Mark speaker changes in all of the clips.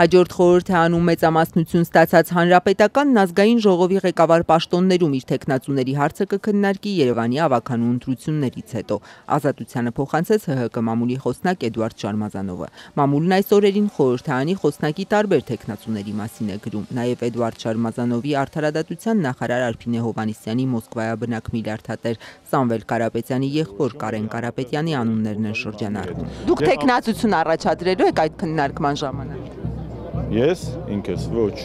Speaker 1: Հաջորդ խորհրդարանում մեծամասնություն ստացած Հանրապետականն ազգային ժողովի ղեկավար պաշտոններում իր թեկնածուների հարցը կքննարկի Երևանի ավագանու ընտրություններից հետո։ Ազատությանը փոխանցեց ՀՀԿ մամուլի խոսնակ Էդուարդ Շարմազանովը։ Մամուլն այս օրերին խորհրդարանի խոսնակի տարբեր թեկնածուների մասին է գրում։ Նաև Էդուարդ Շարմազանովի արդարադատության նախարար Արփինե Հովհաննիսյանի Մոսկվայաբնակ միլիարդատեր Սամվել Կարապետյանի եղբոր Կարեն Կարապետյանի անուններն են շրջանառվում։ Դուք թեկնածություն առաջադրելու եք այդ քննարկման ժամանակ։
Speaker 2: Ես ինքս ոչ։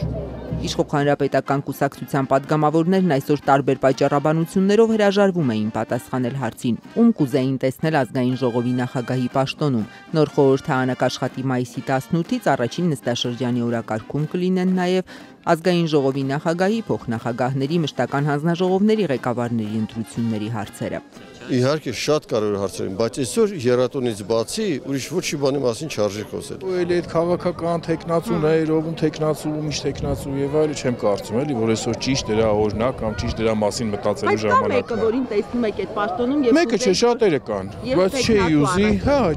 Speaker 1: Իշխող հանրապետական կուսակցության падգամավորներն այսօր տարբեր պատճառաբանություններով հրաժարվում էին պատասխանել հարցին, ում կուզեին տեսնել ազգային ժողովի նախագահի պաշտոնում։ Նոր խորհրդարանը կաշխատի մայիսի 18-ից առաջին նստաշրջանի օրակարգում կլինեն նաև ազգային ժողովի նախագահի, փոխնախագահների, մշտական հանձնաժողովների ղեկավարների ընտրությունների հարցերը։
Speaker 3: Իհարկե շատ կարևոր հարցեր են, բայց այսօր եռատունից բացի ուրիշ ոչի բանի մասին չարժի խոսել։
Speaker 2: Էլ այդ քաղաքական տեխնացուներ, ով տեխնացու, ումիշ տեխնացու եւ այլը չեմ կարծում էլի, որ այսօր ճիշտ դրա օրինակ կամ ճիշտ դրա մասին մտածելու ժամանակն է։
Speaker 1: Մեկը, որին տեսնում եք այդ պաշտոնում եւ
Speaker 2: մեկը չէ, շատերը կան, բայց չի ուզի,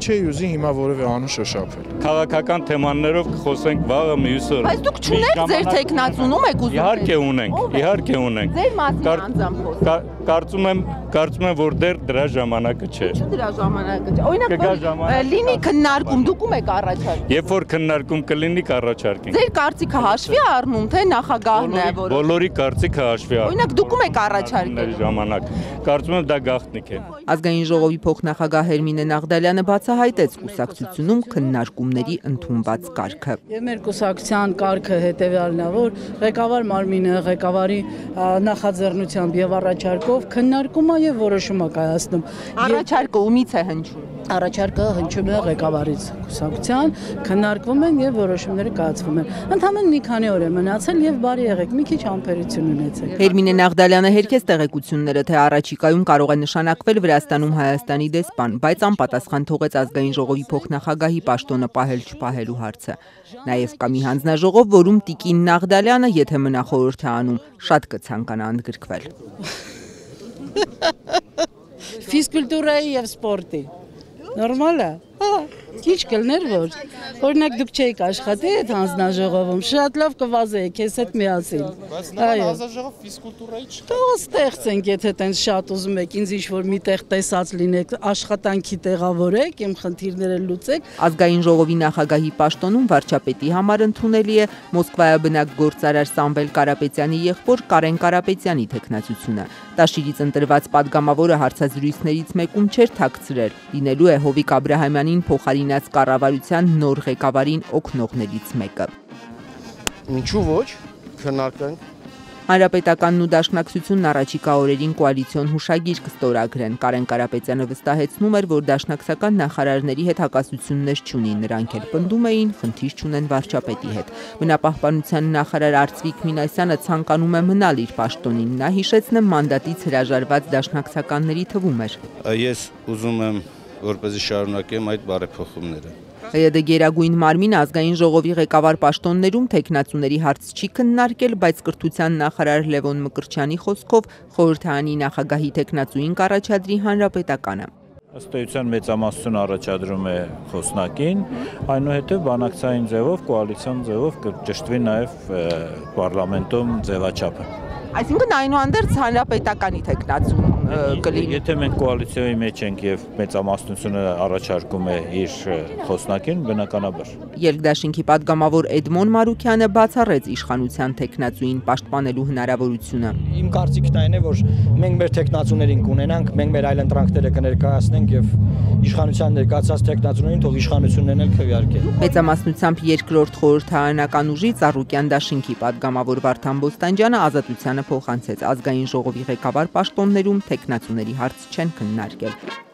Speaker 2: չի ուզի հիմա որևէ անուն շոշափել։
Speaker 4: Քաղաքական թեմաներով կխոսենք վաղը մյուս օրը։
Speaker 1: Բայց դուք չունեք ձեր տեխնացունում եք ուզում։
Speaker 4: Իհարկե ունենք։
Speaker 1: Ձեր մասին անձամբ խոսում։
Speaker 4: Կարծում եմ, որ դեռ դրա ժամանակը չէ։
Speaker 1: Ինչու դրա ժամանակը չէ։ Օրինակ, լինի քննարկում, դուք ում եք առաջարկում։
Speaker 4: Երբ որ քննարկում կլինի, կառաջարկենք։
Speaker 1: Ձեր կարծիքը հաշվի առնում, թե նախագահն է, որը։
Speaker 4: Բոլորի կարծիքը հաշվի առնում։
Speaker 1: Օրինակ, դուք ում եք առաջարկել։
Speaker 4: Ժամանակ։ Կարծում եմ դա գաղտնիք է։
Speaker 1: Ազգային ժողովի փոխնախագահ Հերմինե Նաղդալյանը բացահայտեց կուսակցությունում քննարկումների ընդունված կարգը։
Speaker 5: Եվ մեր կուսակցության կարգը հետևյալն է, որ ղեկավար մարմինը ղեկավարի նախաձեռնությամբ եւ առաջարկով քննարկումը եւ որոշումը կայացնում։
Speaker 1: Առաջարկը ումից է հնչում։
Speaker 5: Առաջարկը հնչում է ղեկավարից կուսակցության, քննարկվում են եւ որոշումները կայացվում են։ Ընդհանրապես մի քանի օր է մնացել եւ բարի եղեք, մի քիչ ամպերություն ունեցեք։
Speaker 1: Հերմինե Նաղդալյանը հերքեց տեղեկությունները, թե առաջիկայում կարող է նշանակվել Վրաստանում Հայաստանի դեսպան, բայց անպատասխան թողեց ազգային ժողովի փոխնախագահի պաշտոնը պահել-չպահելու հարցը։ Նաև կա մի հանձնաժողով, որում Տիկին Նաղդալյանը, եթե մնա խորհրդարանում, շատ կցանկանա ընդգրկվել։
Speaker 5: Ֆիզկուլտուրայի եւ սպորտի։ Նորմալ է։ Քիչ կլներ որ։ Օրինակ դուք չեք աշխատի այդ հանձնաժողովում, շատ լավ կվազեիք քեզ հետ միասին։
Speaker 2: Այո։ Հանձնաժողով ֆիզկուլտուրայի չկա։
Speaker 5: Դու ստեղծենք, եթե տենց շատ ուզում եք, ինձ ինչ-որ միտեղ տեսած լինեք, աշխատանքի տեղավորեք, իմ խնդիրները լուծեք։
Speaker 1: Ազգային ժողովի նախագահի պաշտոնում վարչապետի համար ընդունելի է Մոսկվայաբնակ գործարար Սամվել Կարապետյանի եղբոր Կարեն Կարապետյանի թեկնածությունը։ Տաշիրից ընտրված падգամավորը հարցազրույցներից մեկում չէր թաքցրել, լինելու է Հովիկ Աբրահամյանին փոխարինած կառավարության նոր ղեկավարին օգնողներից մեկը։
Speaker 3: Ինչու ոչ, քննարկենք։
Speaker 1: Հանրապետականն ու Դաշնակցությունն առաջիկա օրերին կոալիցիոն հուշագիր կստորագրեն։ Կարեն Կարապետյանը վստահեցնում էր, որ դաշնակցական նախարարների հետ հակասություններ չունի, նրանք էլ պնդում էին, խնդիր չունեն վարչապետի հետ։ Բնապահպանության նախարար Արծվիկ Մինասյանը ցանկանում է մնալ իր պաշտոնին։ Նա հիշեցնեմ մանդատից հրաժարված դաշնակցականների թվում էր։
Speaker 6: Ես ուզում եմ, որպեսզի շարունակեմ այդ բարեփոխումները։
Speaker 1: ՀՅԴ գերագույն մարմինը ազգային ժողովի ղեկավար պաշտոններում թեկնածուների հարց չի քննարկել, բայց կրթության նախարար Լևոն Մկրտչյանի խոսքով խորհրդարանի նախագահի թեկնածուին կառաջադրի Հանրապետականը։
Speaker 7: Ըստ էության մեծամասնություն առաջադրում է խոսնակին, այնուհետև բանակցային ձևով, կոալիցիոն ձևով կճշտվի նաև պարլամենտում ձևաչափը։
Speaker 1: Այսինքն այնուհանդերձ Հանրապետականի թեկնածուն կլինի։
Speaker 7: Եթե մենք կոալիցիայի մեջ ենք եւ մեծամասնությունը առաջարկում է իր խոսնակին, բնականաբար։
Speaker 1: Երկդաշինքի падգամավոր Էդմոն Մարուքյանը բացառեց իշխանության թեկնածուին պաշտպանելու հնարավորությունը։
Speaker 8: Իմ կարծիքն այն է, որ մենք մեր թեկնածուներին կունենանք, մենք մեր այլընտրանքները կներկայացնենք եւ իշխանության ներկայացած թեկնածուներին թող իշխանություններն էլ քվեարկեն։
Speaker 1: Մեծամասնությամբ երկրորդ խորհրդարանական ուժի Ծառուկյան դաշինքի падգամավոր Վարդան Բոստանջյանը Ազատությանը փոխանցեց ազգային ժողովի ղեկավար պաշտոններում թեկնածուների հարց չեն քննարկել։